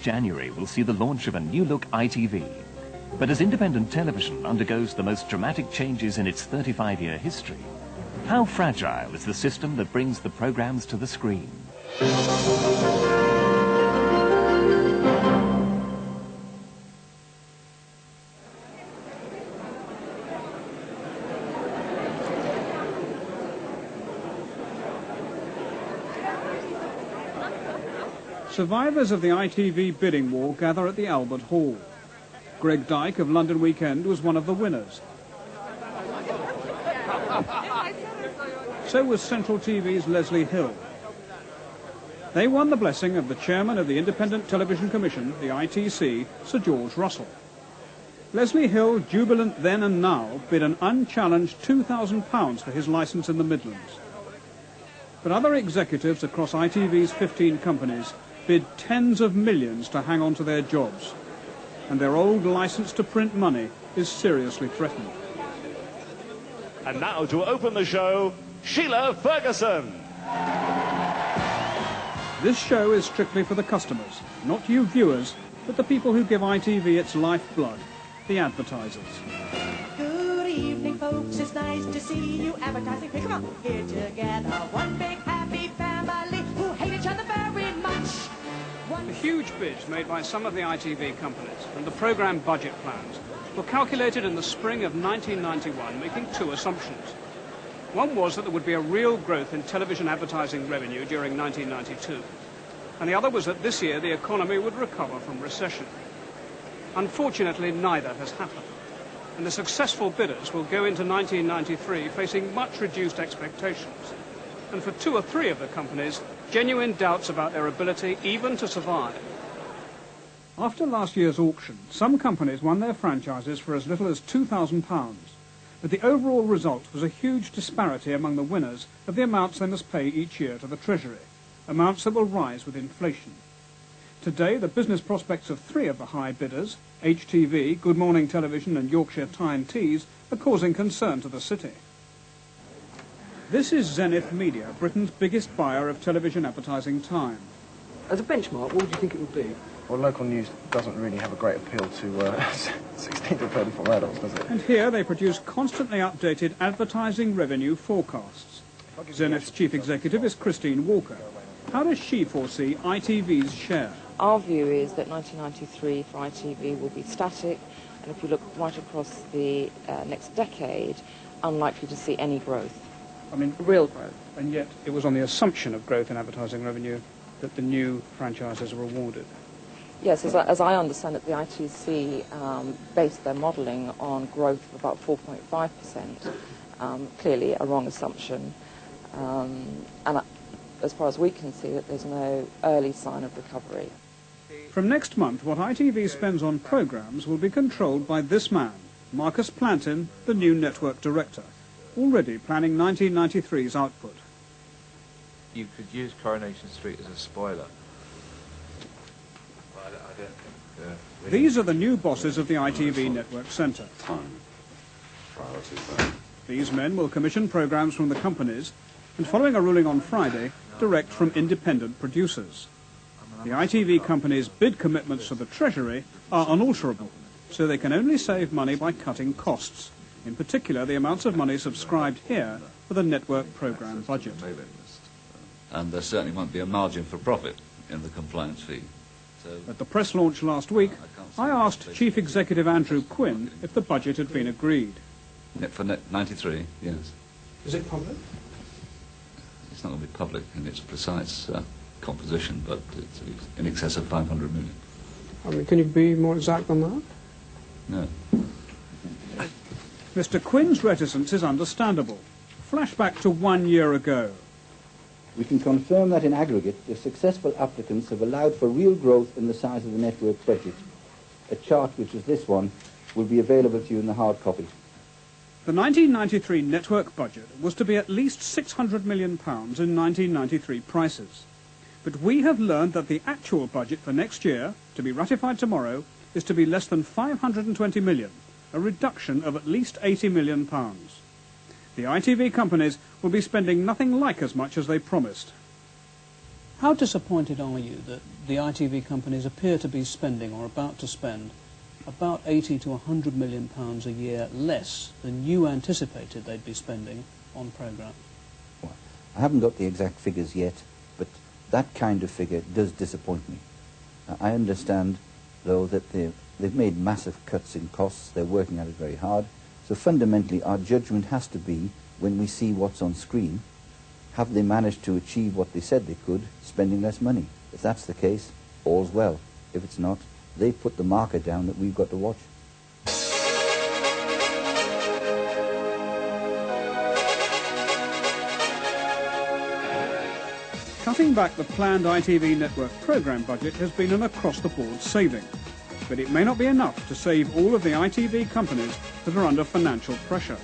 January will see the launch of a new-look ITV. But as independent television undergoes the most dramatic changes in its 35-year history, how fragile is the system that brings the programmes to the screen? Survivors of the ITV bidding war gather at the Albert Hall. Greg Dyke of London Weekend was one of the winners. So was Central TV's Leslie Hill. They won the blessing of the chairman of the Independent Television Commission, the ITC, Sir George Russell. Leslie Hill, jubilant then and now, bid an unchallenged £2,000 for his licence in the Midlands. But other executives across ITV's 15 companies bid tens of millions to hang on to their jobs, and their old licence to print money is seriously threatened. And now to open the show, Sheila Ferguson. This show is strictly for the customers, not you viewers, but the people who give ITV its lifeblood, the advertisers. Good evening, folks. It's nice to see you advertising. Pick 'em up here together. One big happy family who hate each other very much. The huge bids made by some of the ITV companies and the programme budget plans were calculated in the spring of 1991, making two assumptions. One was that there would be a real growth in television advertising revenue during 1992, and the other was that this year the economy would recover from recession. Unfortunately, neither has happened, and the successful bidders will go into 1993 facing much reduced expectations, and for two or three of the companies, genuine doubts about their ability even to survive. After last year's auction, some companies won their franchises for as little as £2,000, but the overall result was a huge disparity among the winners of the amounts they must pay each year to the Treasury, amounts that will rise with inflation. Today, the business prospects of three of the high bidders, HTV, Good Morning Television and Yorkshire Tyne Tees, are causing concern to the city. This is Zenith Media, Britain's biggest buyer of television advertising time. As a benchmark, what would you think it would be? Well, local news doesn't really have a great appeal to 16 to 34 adults, does it? And here they produce constantly updated advertising revenue forecasts. Zenith's chief executive is Christine Walker. How does she foresee ITV's share? Our view is that 1993 for ITV will be static, and if you look right across the next decade, unlikely to see any growth. I mean, Real growth. and yet it was on the assumption of growth in advertising revenue that the new franchises were awarded. Yes, as I understand it, the ITC based their modelling on growth of about 4.5%, clearly a wrong assumption, and as far as we can see, that there's no early sign of recovery. From next month, what ITV spends on programmes will be controlled by this man, Marcus Plantin, the new network director, already planning 1993's output. You could use Coronation Street as a spoiler. I don't think... These are the new bosses of the ITV Network Centre. These men will commission programmes from the companies and, following a ruling on Friday, direct from independent producers. The ITV company's bid commitments to the Treasury are unalterable, so they can only save money by cutting costs, in particular the amounts of money subscribed here for the network programme budget. And there certainly won't be a margin for profit in the compliance fee. So at the press launch last week, I asked Chief Executive Andrew Quinn if the budget had been agreed. For 93, yes. Is it public? It's not going to be public in its precise composition, but it's in excess of 500 million. I mean, can you be more exact than that? No. Mr. Quinn's reticence is understandable. Flashback to 1 year ago. We can confirm that in aggregate, the successful applicants have allowed for real growth in the size of the network budget. A chart, which is this one, will be available to you in the hard copy. The 1993 network budget was to be at least £600 million in 1993 prices. But we have learned that the actual budget for next year, to be ratified tomorrow, is to be less than £520 million, a reduction of at least £80 million. The ITV companies will be spending nothing like as much as they promised. How disappointed are you that the ITV companies appear to be spending, or about to spend, about 80 to 100 million pounds a year less than you anticipated they'd be spending on programmes? Well, I haven't got the exact figures yet, but that kind of figure does disappoint me. I understand, though, that they've made massive cuts in costs. They're working at it very hard. So fundamentally, our judgment has to be, when we see what's on screen, have they managed to achieve what they said they could, spending less money? If that's the case, all's well. If it's not, they put the marker down that we've got to watch. Cutting back the planned ITV network programme budget has been an across-the-board saving, but it may not be enough to save all of the ITV companies that are under financial pressure.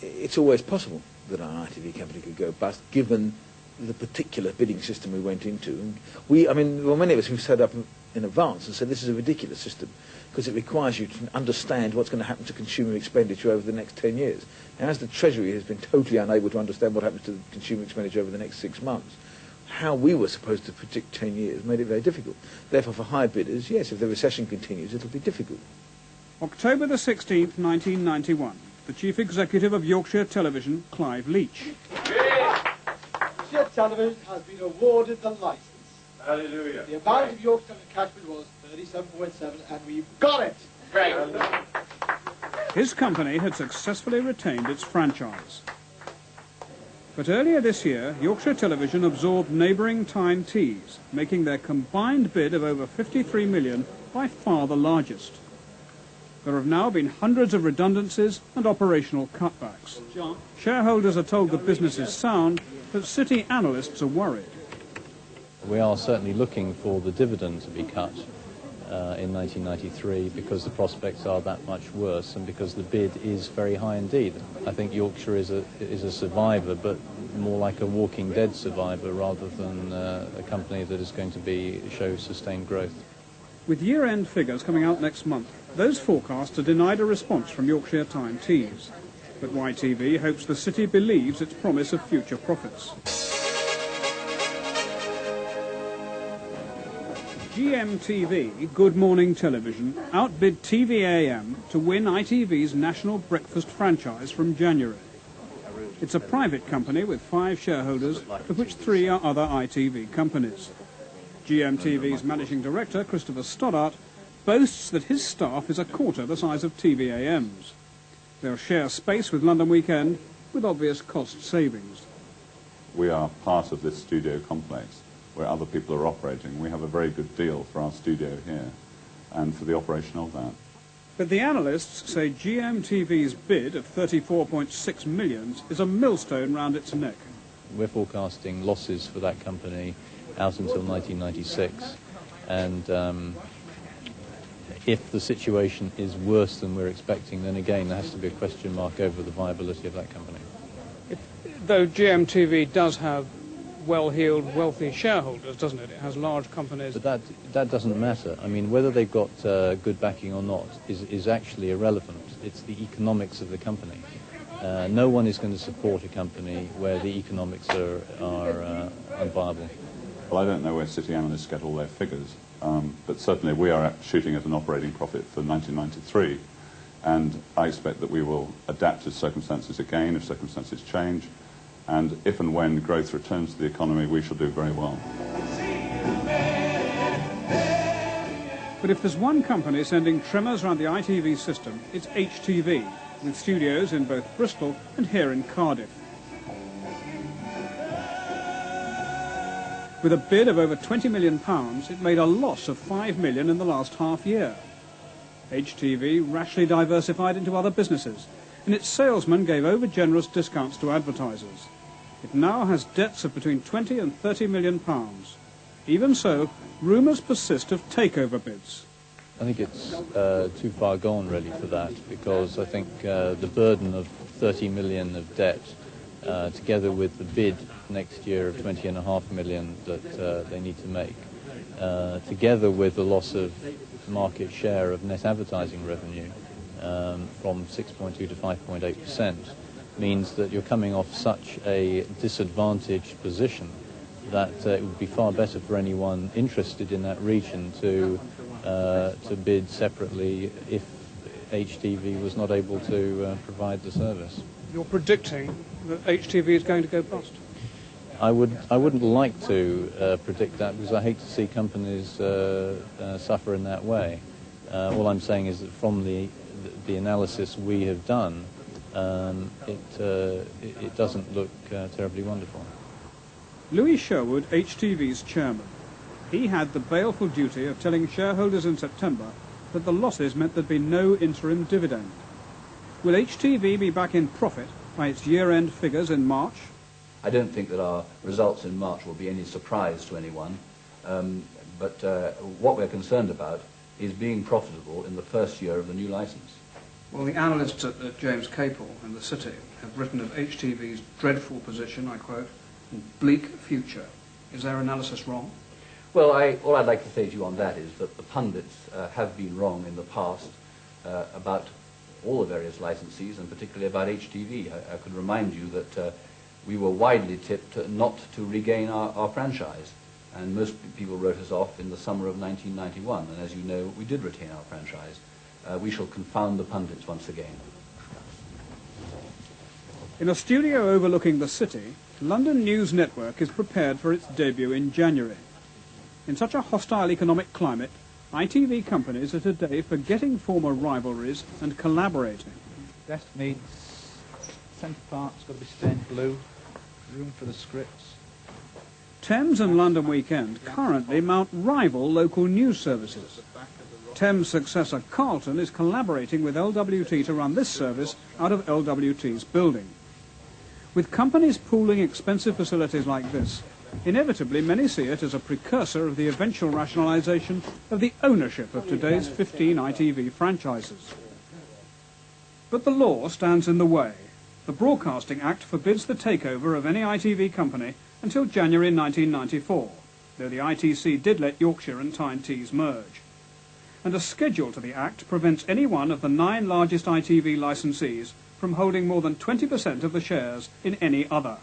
It's always possible that an ITV company could go bust, given the particular bidding system we went into. And many of us who set up in advance and said this is a ridiculous system because it requires you to understand what's going to happen to consumer expenditure over the next 10 years. Now, as the Treasury has been totally unable to understand what happens to consumer expenditure over the next 6 months, how we were supposed to predict 10 years made it very difficult. Therefore, for high bidders, yes, if the recession continues, it'll be difficult. October the 16th, 1991. The Chief Executive of Yorkshire Television, Clive Leach. Yorkshire Television has been awarded the licence. Hallelujah. The amount of Yorkshire catchment was 37.7, and we've got it. Great. His company had successfully retained its franchise. But earlier this year, Yorkshire Television absorbed neighbouring Tyne Tees, making their combined bid of over 53 million by far the largest. There have now been hundreds of redundancies and operational cutbacks. Shareholders are told the business is sound, but city analysts are worried. We are certainly looking for the dividend to be cut in 1993 because the prospects are that much worse and because the bid is very high indeed. I think Yorkshire is a survivor, but more like a Walking Dead survivor rather than a company that is going to show sustained growth. With year-end figures coming out next month, those forecasts are denied a response from Yorkshire Tyne Tees. But YTV hopes the city believes its promise of future profits. GMTV, Good Morning Television, outbid TVAM to win ITV's national breakfast franchise from January. It's a private company with 5 shareholders, of which 3 are other ITV companies. GMTV's managing director, Christopher Stoddart, boasts that his staff is a quarter the size of TVAM's. They'll share space with London Weekend with obvious cost savings. We are part of this studio complex where other people are operating. We have a very good deal for our studio here and for the operation of that. But the analysts say GMTV's bid of 34.6 million is a millstone round its neck. We're forecasting losses for that company out until 1996, and if the situation is worse than we're expecting, then again there has to be a question mark over the viability of that company. Though GMTV does have well-heeled, wealthy shareholders, doesn't it? It has large companies. But that doesn't matter. I mean, whether they've got good backing or not is actually irrelevant. It's the economics of the company. No one is going to support a company where the economics are unviable. Well, I don't know where city analysts get all their figures, but certainly we are shooting at an operating profit for 1993, and I expect that we will adapt to circumstances again if circumstances change, and if and when growth returns to the economy, we shall do very well. But if there's one company sending tremors around the ITV system, it's HTV, with studios in both Bristol and here in Cardiff. With a bid of over £20 million, it made a loss of £5 million in the last half year. HTV rashly diversified into other businesses, and its salesmen gave over-generous discounts to advertisers. It now has debts of between £20 and £30 million. Even so, rumours persist of takeover bids. I think it's too far gone, really, for that, because I think the burden of 30 million of debt, together with the bid next year of 20.5 million that they need to make, together with the loss of market share of net advertising revenue from 6.2 to 5.8%, means that you're coming off such a disadvantaged position that it would be far better for anyone interested in that region to bid separately if HTV was not able to provide the service. You're predicting that HTV is going to go bust? I wouldn't like to predict that, because I hate to see companies suffer in that way. All I'm saying is that from the analysis we have done, it doesn't look terribly wonderful. Louis Sherwood, HTV's chairman. He had the baleful duty of telling shareholders in September that the losses meant there'd be no interim dividend. Will HTV be back in profit by its year-end figures in March? I don't think that our results in March will be any surprise to anyone, but what we're concerned about is being profitable in the first year of the new licence. Well, the analysts at James Capel in the City have written of HTV's dreadful position, I quote, bleak future. Is their analysis wrong? Well, all I'd like to say to you on that is that the pundits have been wrong in the past about all the various licensees, and particularly about HTV. I could remind you that we were widely tipped not to regain our franchise, and most people wrote us off in the summer of 1991, and as you know, we did retain our franchise. We shall confound the pundits once again. In a studio overlooking the City, London News Network is prepared for its debut in January. In such a hostile economic climate, ITV companies are today forgetting former rivalries and collaborating. Desk needs centre part's got to be stained blue, room for the scripts. Thames and London Weekend currently mount rival local news services. Thames' successor Carlton is collaborating with LWT to run this service out of LWT's building. With companies pooling expensive facilities like this, inevitably many see it as a precursor of the eventual rationalisation of the ownership of today's 15 ITV franchises. But the law stands in the way. The Broadcasting Act forbids the takeover of any ITV company until January 1994, though the ITC did let Yorkshire and Tyne Tees merge. And a schedule to the Act prevents any one of the 9 largest ITV licensees from holding more than 20% of the shares in any other.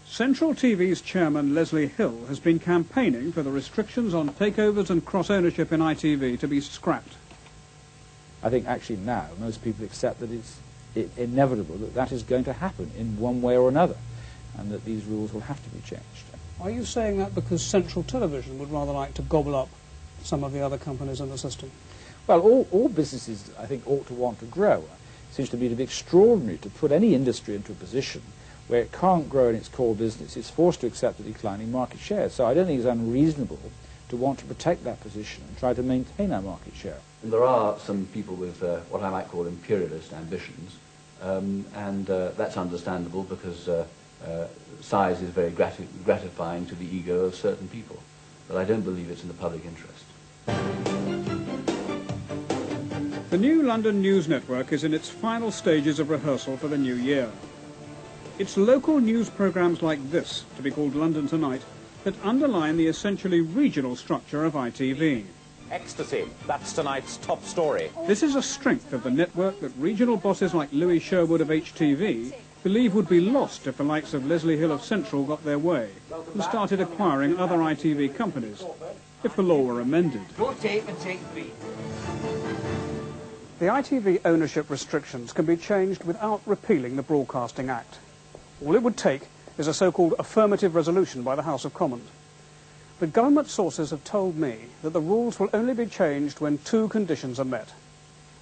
Central TV's chairman Leslie Hill has been campaigning for the restrictions on takeovers and cross-ownership in ITV to be scrapped. I think actually now most people accept that it's inevitable that that is going to happen in one way or another, and that these rules will have to be changed. Are you saying that because Central Television would rather like to gobble up some of the other companies in the system? Well, all businesses, I think, ought to want to grow. It seems to me to be extraordinary to put any industry into a position where it can't grow in its core business. It's forced to accept a declining market share. So I don't think it's unreasonable to want to protect that position and try to maintain our market share. And there are some people with what I might call imperialist ambitions, and that's understandable because size is very gratifying to the ego of certain people. But I don't believe it's in the public interest. The new London News Network is in its final stages of rehearsal for the new year. It's local news programmes like this, to be called London Tonight, that underline the essentially regional structure of ITV. Ecstasy, that's tonight's top story. This is a strength of the network that regional bosses like Louis Sherwood of HTV believe would be lost if the likes of Leslie Hill of Central got their way and started acquiring other ITV companies, if the law were amended. Go tape and take 3. The ITV ownership restrictions can be changed without repealing the Broadcasting Act. All it would take is a so-called affirmative resolution by the House of Commons. But government sources have told me that the rules will only be changed when 2 conditions are met.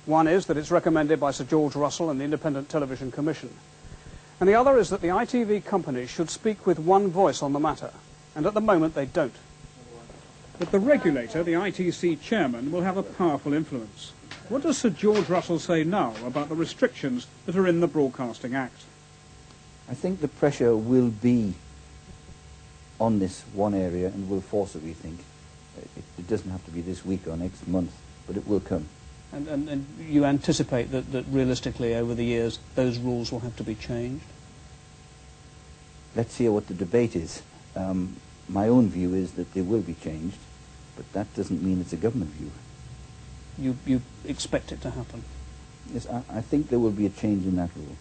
One is that it's recommended by Sir George Russell and the Independent Television Commission. And the other is that the ITV companies should speak with one voice on the matter, and at the moment they don't. But the regulator, the ITC chairman, will have a powerful influence. What does Sir George Russell say now about the restrictions that are in the Broadcasting Act? I think the pressure will be on this one area and will force it, we think. It doesn't have to be this week or next month, but it will come. And you anticipate that realistically over the years those rules will have to be changed? Let's hear what the debate is. My own view is that they will be changed, but that doesn't mean it's a government view. You expect it to happen? Yes, I think there will be a change in that rule.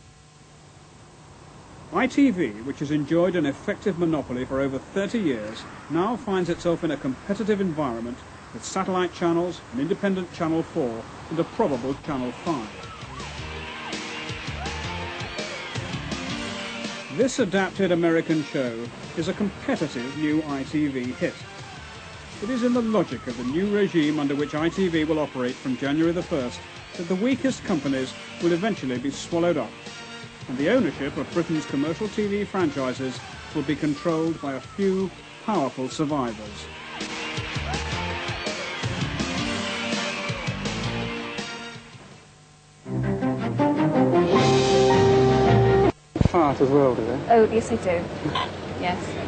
ITV, which has enjoyed an effective monopoly for over 30 years, now finds itself in a competitive environment with satellite channels, an independent Channel 4 and a probable Channel 5. This adapted American show is a competitive new ITV hit. It is in the logic of the new regime under which ITV will operate from January the 1st that the weakest companies will eventually be swallowed up, and the ownership of Britain's commercial TV franchises will be controlled by a few powerful survivors. Fart as well, do they? Oh, yes, I do. Yes.